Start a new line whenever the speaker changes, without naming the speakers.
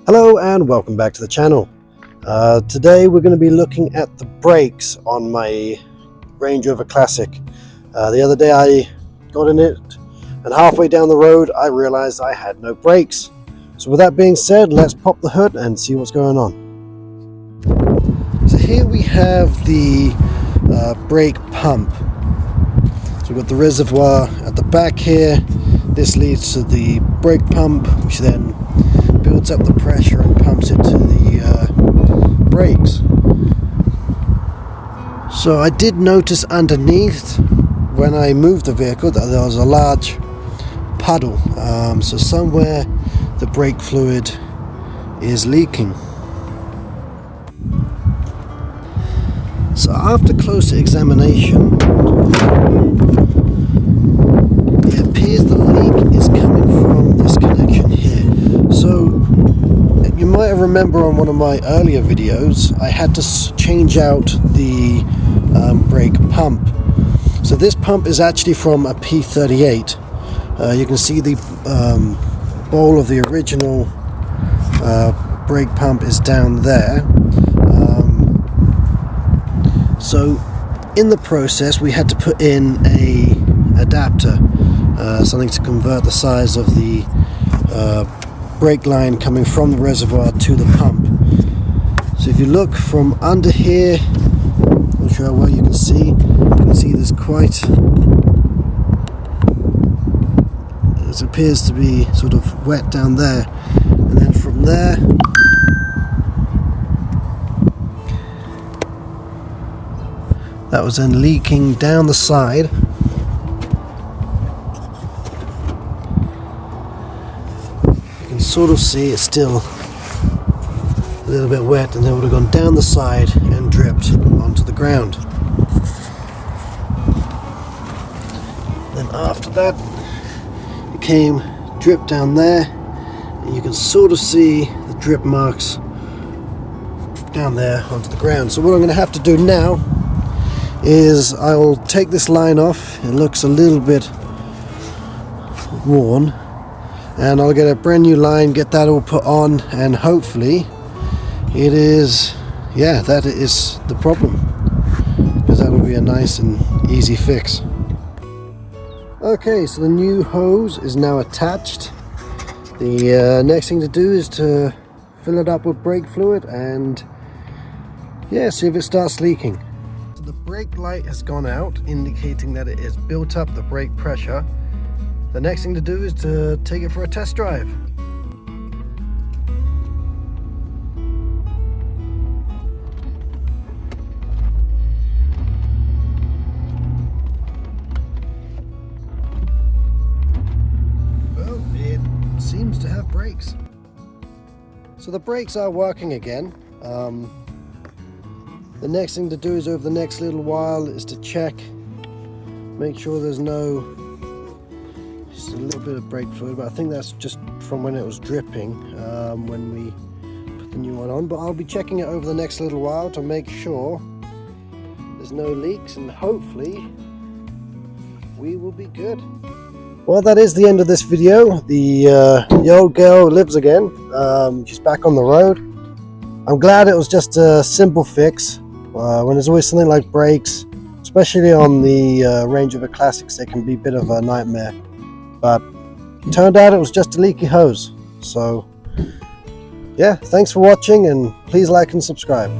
Hello and welcome back to the channel. Today we're going to be looking at the brakes on my Range Rover Classic. The other day I got in it and halfway down the road I realized I had no brakes. So with that being said, let's pop the hood and see what's going on. So here we have the brake pump. So we've got the reservoir at the back here. This leads to the brake pump, which then builds up the pressure and pumps it to the brakes. So I did notice underneath when I moved the vehicle that there was a large puddle. So somewhere the brake fluid is leaking. So after closer examination, it appears the leak is coming from this connection here. So you might remember on one of my earlier videos I had to change out the brake pump. So this pump is actually from a P38. You can see the bowl of the original brake pump is down there. So in the process we had to put in a adapter, something to convert the size of the brake line coming from the reservoir to the pump. So if you look from under here, I'm not sure how well you can see there's quite, it appears to be sort of wet down there, and then from there that was then leaking down the side. You can sort of see it's still a little bit wet, and then would have gone down the side and dripped onto the ground. Then after that it came drip down there, and you can sort of see the drip marks down there onto the ground. So what I'm going to have to do now is I will take this line off. It looks a little bit worn, and I'll get a brand new line, get that all put on, and hopefully it is, yeah, that is the problem, because that will be a nice and easy fix. Okay, so the new hose is now attached. The next thing to do is to fill it up with brake fluid and yeah, see if it starts leaking. The brake light has gone out, indicating that it has built up the brake pressure. The next thing to do is to take it for a test drive. Well, it seems to have brakes. So the brakes are working again. The next thing to do is over the next little while is to check, make sure there's no, just a little bit of brake fluid, but I think that's just from when it was dripping when we put the new one on. But I'll be checking it over the next little while to make sure there's no leaks, and hopefully we will be good. Well, that is the end of this video. The old girl lives again. She's back on the road. I'm glad it was just a simple fix. When there's always something like brakes, especially on the Range Rover Classics, they can be a bit of a nightmare. But it turned out it was just a leaky hose. So yeah, thanks for watching, and please like and subscribe.